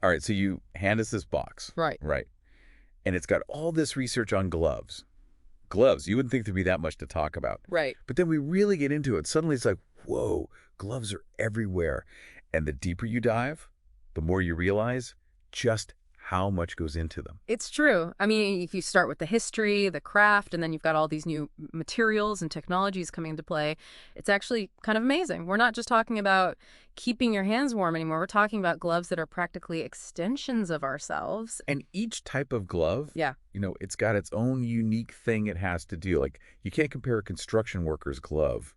All right, so you hand us this box. Right. Right. And it's got all this research on gloves. Gloves, you wouldn't think there'd be that much to talk about. Right. But then we really get into it. Suddenly it's like, whoa, gloves are everywhere. And the deeper you dive, the more you realize just how much goes into them. It's true. I mean, if you start with the history, the craft, and then you've got all these new materials and technologies coming into play, it's actually kind of amazing. We're not just talking about keeping your hands warm anymore. We're talking about gloves that are practically extensions of ourselves. And each type of glove, Yeah. it's got its own unique thing it has to do. Like, you can't compare a construction worker's glove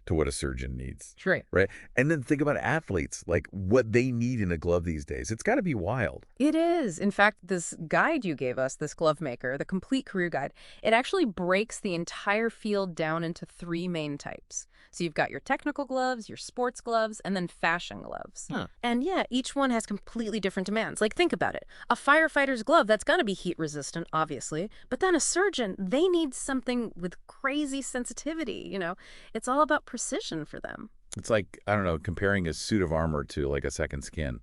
to what a surgeon needs. Sure. Right? And then think about athletes, like what they need in a glove these days. It's got to be wild. It is. In fact, this guide you gave us, this glove maker, the complete career guide, it actually breaks the entire field down into three main types. So you've got your technical gloves, your sports gloves, and then fashion gloves. Huh. And yeah, each one has completely different demands. Like, think about it. A firefighter's glove, that's going to be heat resistant, obviously. But then a surgeon, they need something with crazy sensitivity, It's all about precision for them. It's like, I don't know, comparing a suit of armor to like a second skin.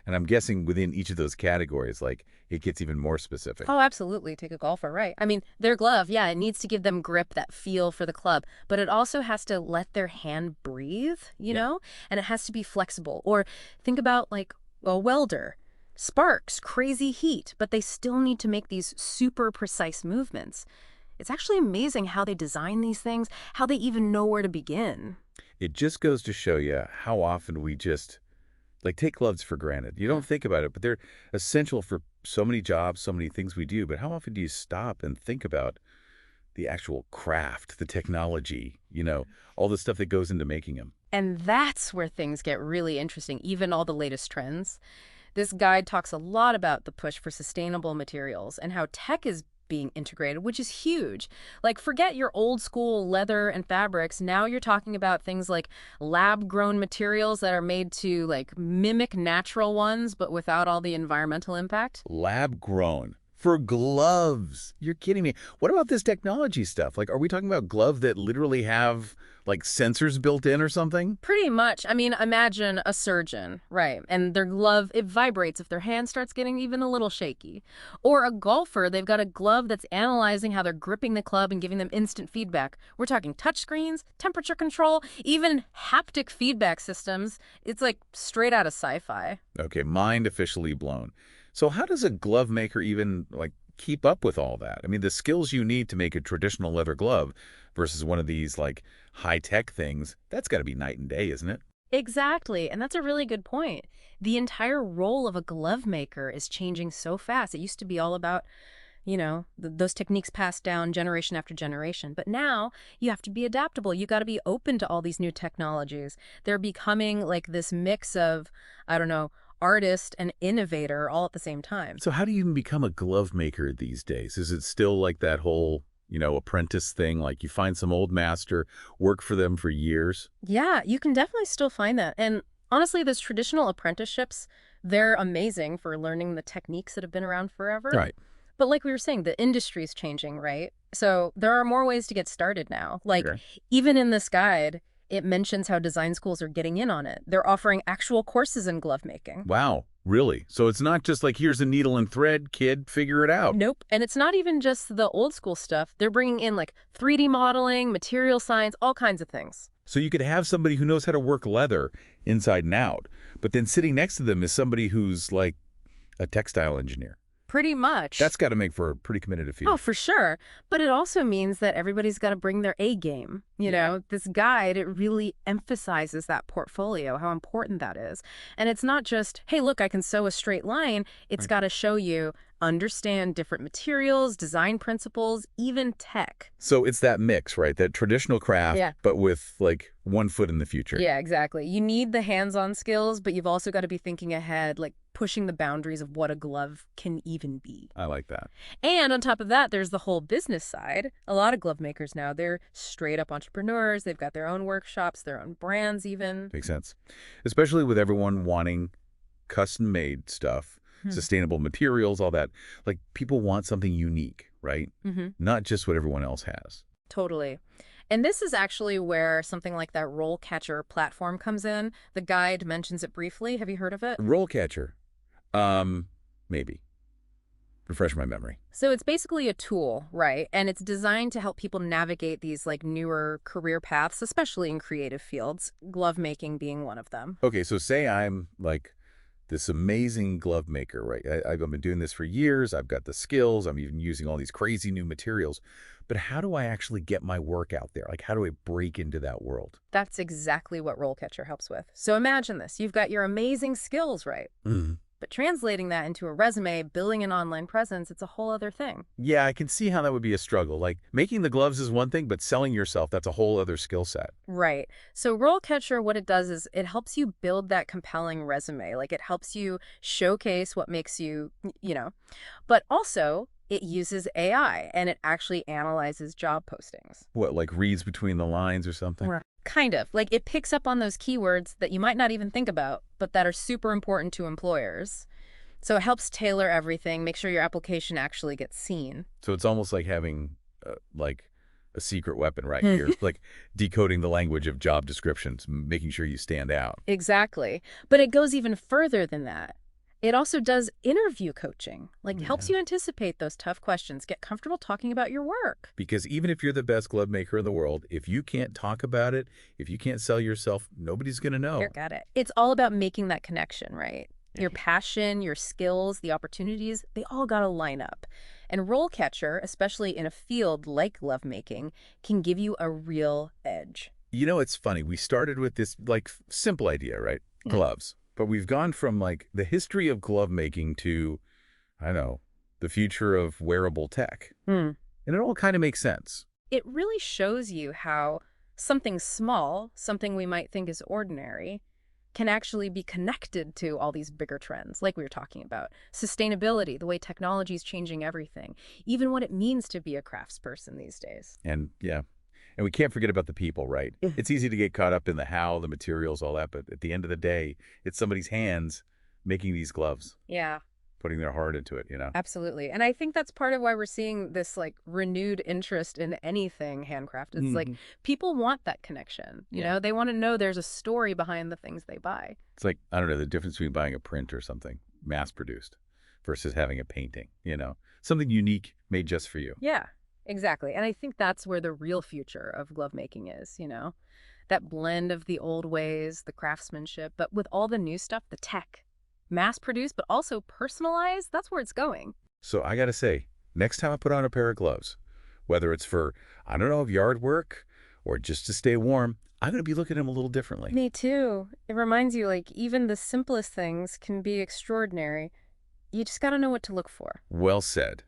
And I'm guessing within each of those categories, like, it gets even more specific. Oh, absolutely. Take a golfer, right. I mean, their glove, yeah, it needs to give them grip, that feel for the club, but it also has to let their hand breathe, you know? And it has to be flexible. Or think about like a welder. Sparks, crazy heat, but they still need to make these super precise movements. It's actually amazing how they design these things, how they even know where to begin. It just goes to show you how often we just take gloves for granted. You don't think about it, but they're essential for so many jobs, so many things we do. But how often do you stop and think about the actual craft, the technology, all the stuff that goes into making them? And that's where things get really interesting, even all the latest trends. This guide talks a lot about the push for sustainable materials and how tech is being integrated, which is huge. Like, forget your old school leather and fabrics. Now you're talking about things like lab-grown materials that are made to like mimic natural ones, but without all the environmental impact. Lab-grown for gloves. You're kidding me. What about this technology stuff? Like, are we talking about gloves that literally have like sensors built in or something? Pretty much. I mean, imagine a surgeon, right? And their glove, it vibrates if their hand starts getting even a little shaky. Or a golfer, they've got a glove that's analyzing how they're gripping the club and giving them instant feedback. We're talking touchscreens, temperature control, even haptic feedback systems. It's like straight out of sci-fi. Okay, mind officially blown. So how does a glove maker even keep up with all that? I mean, the skills you need to make a traditional leather glove versus one of these high-tech things, that's got to be night and day, isn't it? Exactly. And that's a really good point. The entire role of a glove maker is changing so fast. It used to be all about, those techniques passed down generation after generation. But now you have to be adaptable. You got to be open to all these new technologies. They're becoming like this mix of, I don't know, artist and innovator all at the same time. So how do you even become a glove maker these days? Is it still like that whole apprentice thing, like you find some old master, work for them for years? Yeah, you can definitely still find that. And honestly, those traditional apprenticeships, they're amazing for learning the techniques that have been around forever. Right. But like we were saying, the industry is changing, right? So there are more ways to get started now. Like, Sure. even in this guide, it mentions how design schools are getting in on it. They're offering actual courses in glove making. Wow, really? So it's not just like, here's a needle and thread, kid, figure it out. Nope. And it's not even just the old school stuff. They're bringing in like 3D modeling, material science, all kinds of things. So you could have somebody who knows how to work leather inside and out, but then sitting next to them is somebody who's like a textile engineer. Pretty much. That's got to make for a pretty competitive field. Oh, for sure. But it also means that everybody's got to bring their A game. This guide, it really emphasizes that portfolio, how important that is. And it's not just, hey, look, I can sew a straight line. It's got to show you, understand different materials, design principles, even tech. So it's that mix, right? That traditional craft, but with like one foot in the future. Yeah, exactly. You need the hands-on skills, but you've also got to be thinking ahead, like pushing the boundaries of what a glove can even be. I like that. And on top of that, there's the whole business side. A lot of glove makers now, they're straight up entrepreneurs. They've got their own workshops, their own brands even. Makes sense. Especially with everyone wanting custom-made stuff, sustainable materials, all that. Like, people want something unique, right? Not just what everyone else has. Totally. And this is actually where something like that RoleCatcher platform comes in. The guide mentions it briefly. Have you heard of it? RoleCatcher. Maybe. Refresh my memory. So it's basically a tool, right? And it's designed to help people navigate these like newer career paths, especially in creative fields, glove making being one of them. Okay, so say I'm like this amazing glove maker, right? I've been doing this for years. I've got the skills. I'm even using all these crazy new materials. But how do I actually get my work out there? Like, how do I break into that world? That's exactly what RoleCatcher helps with. So imagine this. You've got your amazing skills, right? Mhm. But translating that into a resume, building an online presence, it's a whole other thing. Yeah, I can see how that would be a struggle. Like, making the gloves is one thing, but selling yourself, that's a whole other skill set. Right. So RoleCatcher, what it does is it helps you build that compelling resume. Like it helps you showcase what makes you, but also it uses AI and it actually analyzes job postings. What, like reads between the lines or something? Right. Kind of. Like it picks up on those keywords that you might not even think about, but that are super important to employers. So it helps tailor everything, make sure your application actually gets seen. So it's almost like having, like, a secret weapon, right? You're, like, decoding the language of job descriptions, making sure you stand out. Exactly. But it goes even further than that. It also does interview coaching, like Yeah. helps you anticipate those tough questions, get comfortable talking about your work. Because even if you're the best glove maker in the world, if you can't talk about it, if you can't sell yourself, nobody's going to know. Here, got it. It's all about making that connection, right? Your passion, your skills, the opportunities, they all got to line up. And RoleCatcher, especially in a field like lovemaking, can give you a real edge. You know, it's funny. We started with this, like, simple idea, right? Gloves. But we've gone from, like, the history of glove making to, I don't know, the future of wearable tech. Hmm. And it all kind of makes sense. It really shows you how something small, something we might think is ordinary, can actually be connected to all these bigger trends, like we were talking about. Sustainability, the way technology is changing everything, even what it means to be a craftsperson these days. And, yeah. And we can't forget about the people, right? It's easy to get caught up in the how, the materials, all that. But at the end of the day, it's somebody's hands making these gloves, Yeah, putting their heart into it. absolutely. And I think that's part of why we're seeing this like renewed interest in anything handcrafted. It's like Mhm. people want that connection. They want to know there's a story behind the things they buy. It's like, I don't know, the difference between buying a print or something mass-produced versus having a painting. Something unique made just for you. Yeah, exactly. And I think that's where the real future of glove making is, that blend of the old ways, the craftsmanship, but with all the new stuff, the tech, mass produced, but also personalized, that's where it's going. So I got to say, next time I put on a pair of gloves, whether it's for, I don't know, yard work or just to stay warm, I'm going to be looking at them a little differently. Me too. It reminds you, like, even the simplest things can be extraordinary. You just got to know what to look for. Well said.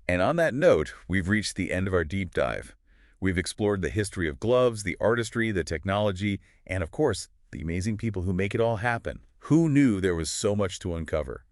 And on that note, we've reached the end of our deep dive. We've explored the history of gloves, the artistry, the technology, and of course, the amazing people who make it all happen. Who knew there was so much to uncover?